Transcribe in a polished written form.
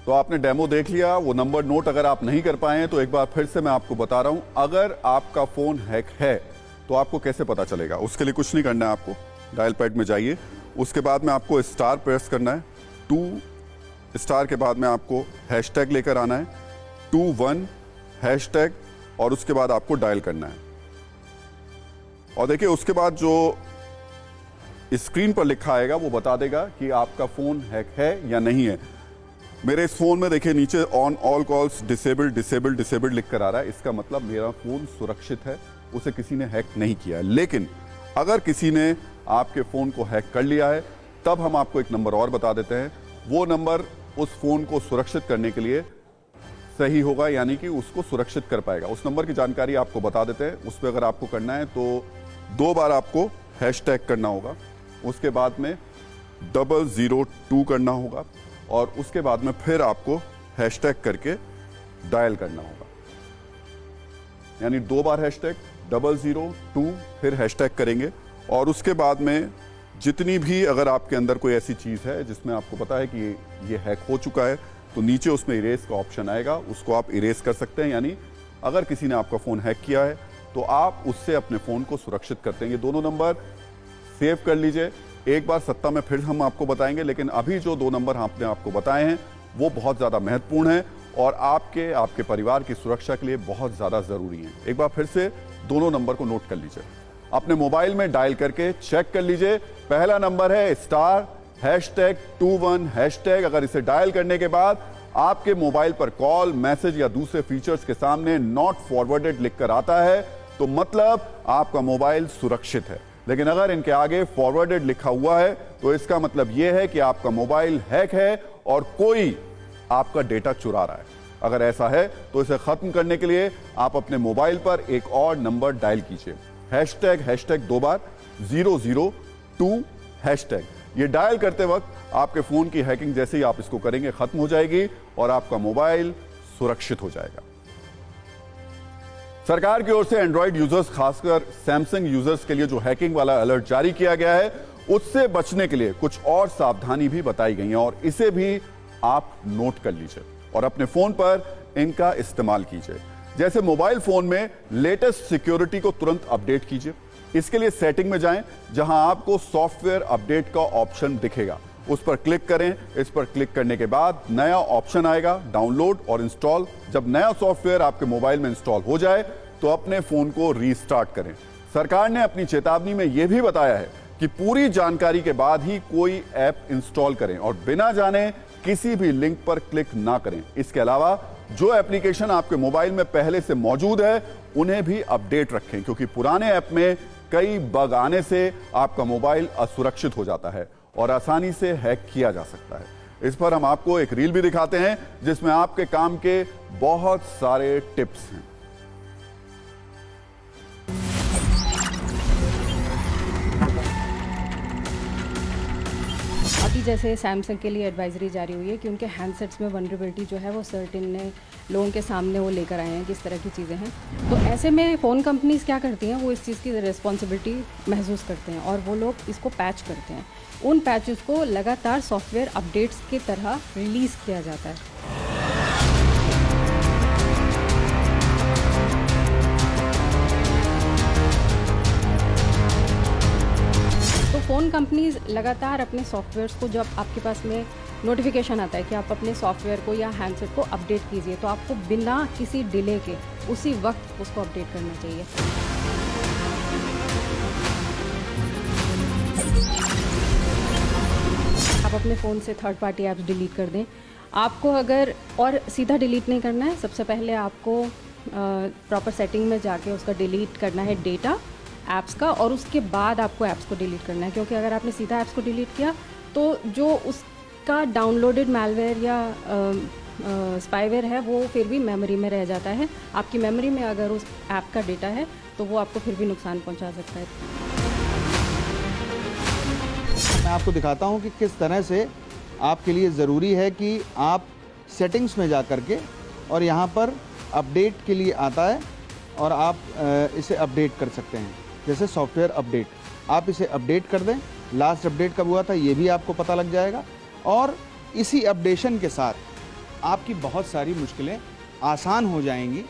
तो आपने डेमो देख लिया, वो नंबर नोट अगर आप नहीं कर पाए हैं तो एक बार फिर से मैं आपको बता रहा हूं, अगर आपका फोन हैक है तो आपको कैसे पता चलेगा। उसके लिए कुछ नहीं करना है, आपको डायल पैड में जाइए, उसके बाद में आपको स्टार प्रेस करना है, 2 स्टार के बाद में आपको हैशटैग लेकर आना है, 21 हैशटैग, और उसके बाद आपको डायल करना है। और देखिए उसके बाद जो स्क्रीन पर लिखा आएगा वो बता देगा कि आपका फोन हैक है या नहीं है। मेरे इस फोन में देखिए नीचे on all calls disabled disabled disabled लिख कर आ रहा है। इसका मतलब मेरा फोन सुरक्षित है, उसे किसी ने हैक नहीं किया है। लेकिन अगर किसी ने आपके फोन को हैक कर लिया है तब हम आपको एक नंबर और बता देते हैं। वो नंबर उस फोन को सुरक्षित करने के लिए सही होगा, यानी कि उसको सुरक्षित कर पाएगा। उस नंबर की जानकारी आपको बता देते हैं। उस पर अगर आपको करना है तो 2 बार आपको हैशटैग करना होगा, उसके बाद में 002 करना होगा, और उसके बाद में फिर आपको हैशटैग करके डायल करना होगा। यानी 2 बार हैशटैग 002 फिर हैशटैग करेंगे, और उसके बाद में जितनी भी अगर आपके अंदर कोई ऐसी चीज़ है जिसमें आपको पता है कि ये हैक हो चुका है तो नीचे उसमें इरेज का ऑप्शन आएगा, उसको आप इरेज कर सकते हैं। यानी अगर किसी ने आपका फ़ोन हैक किया है तो आप उससे अपने फ़ोन को सुरक्षित करते हैं। ये दोनों नंबर सेव कर लीजिए, एक बार सत्ता में फिर हम आपको बताएंगे, लेकिन अभी जो 2 नंबर हमने आपको बताए हैं वो बहुत ज़्यादा महत्वपूर्ण हैं और आपके परिवार की सुरक्षा के लिए बहुत ज़्यादा ज़रूरी हैं। एक बार फिर से दोनों नंबर को नोट कर लीजिए, अपने मोबाइल में डायल करके चेक कर लीजिए। पहला नंबर है स्टार हैशटैग 21 हैशटैग। अगर इसे डायल करने के बाद आपके मोबाइल पर कॉल, मैसेज या दूसरे फीचर्स के सामने नॉट फॉरवर्डेड लिखकर आता है तो मतलब आपका मोबाइल सुरक्षित है। लेकिन अगर इनके आगे फॉरवर्डेड लिखा हुआ है तो इसका मतलब यह है कि आपका मोबाइल हैक है और कोई आपका डेटा चुरा रहा है। अगर ऐसा है तो इसे खत्म करने के लिए आप अपने मोबाइल पर एक और नंबर डायल कीजिए, हैशटैग 2 बार 002 हैशटैग। ये डायल करते वक्त आपके फोन की हैकिंग जैसे ही आप इसको करेंगे खत्म हो जाएगी और आपका मोबाइल सुरक्षित हो जाएगा। सरकार की ओर से एंड्रॉइड यूजर्स, खासकर सैमसंग यूजर्स के लिए जो हैकिंग वाला अलर्ट जारी किया गया है उससे बचने के लिए कुछ और सावधानी भी बताई गई है और इसे भी आप नोट कर लीजिए और अपने फोन पर इनका इस्तेमाल कीजिए। जैसे मोबाइल फोन में लेटेस्ट सिक्योरिटी को तुरंत अपडेट कीजिए। इसके लिए सेटिंग में जाएं, जहां आपको सॉफ्टवेयर अपडेट का ऑप्शन दिखेगा, उस पर क्लिक करें। इस पर क्लिक करने के बाद नया ऑप्शन आएगा डाउनलोड और इंस्टॉल। जब नया सॉफ्टवेयर आपके मोबाइल में इंस्टॉल हो जाए तो अपने फोन को रीस्टार्ट करें। सरकार ने अपनी चेतावनी में यह भी बताया है कि पूरी जानकारी के बाद ही कोई ऐप इंस्टॉल करें और बिना जाने किसी भी लिंक पर क्लिक ना करें। इसके अलावा जो एप्लीकेशन आपके मोबाइल में पहले से मौजूद है उन्हें भी अपडेट रखें, क्योंकि पुराने ऐप में कई बग आने से आपका मोबाइल असुरक्षित हो जाता है और आसानी से हैक किया जा सकता है। इस पर हम आपको एक रील भी दिखाते हैं जिसमें आपके काम के बहुत सारे टिप्स हैं। अभी जैसे सैमसंग के लिए एडवाइजरी जारी हुई है कि उनके हैंडसेट्स में वनरेबिलिटी जो है वो सर्टेन लोगों के सामने वो लेकर आए हैं, किस तरह की चीज़ें हैं। तो ऐसे में फ़ोन कंपनीज़ क्या करती हैं, वो इस चीज़ की रिस्पॉन्सिबिलिटी महसूस करते हैं और वो लोग इसको पैच करते हैं। उन पैचेस को लगातार सॉफ्टवेयर अपडेट्स की तरह रिलीज़ किया जाता है। फ़ोन कंपनीज़ लगातार अपने सॉफ्टवेयर्स को, जब आपके पास में नोटिफिकेशन आता है कि आप अपने सॉफ्टवेयर को या हैंडसेट को अपडेट कीजिए, तो आपको बिना किसी डिले के उसी वक्त उसको अपडेट करना चाहिए। आप अपने फ़ोन से थर्ड पार्टी ऐप्स डिलीट कर दें। आपको अगर और सीधा डिलीट नहीं करना है, सबसे पहले आपको प्रॉपर सेटिंग में जाके उसका डिलीट करना है डेटा ऐप्स का, और उसके बाद आपको ऐप्स को डिलीट करना है। क्योंकि अगर आपने सीधा ऐप्स को डिलीट किया तो जो उसका डाउनलोडेड मैलवेयर या स्पाईवेयर है वो फिर भी मेमोरी में रह जाता है। आपकी मेमोरी में अगर उस ऐप का डेटा है तो वो आपको फिर भी नुकसान पहुंचा सकता है। मैं आपको दिखाता हूं कि किस तरह से आपके लिए ज़रूरी है कि आप सेटिंग्स में जा कर के, और यहाँ पर अपडेट के लिए आता है और आप इसे अपडेट कर सकते हैं। जैसे सॉफ्टवेयर अपडेट, आप इसे अपडेट कर दें। लास्ट अपडेट कब हुआ था ये भी आपको पता लग जाएगा, और इसी अपडेशन के साथ आपकी बहुत सारी मुश्किलें आसान हो जाएंगी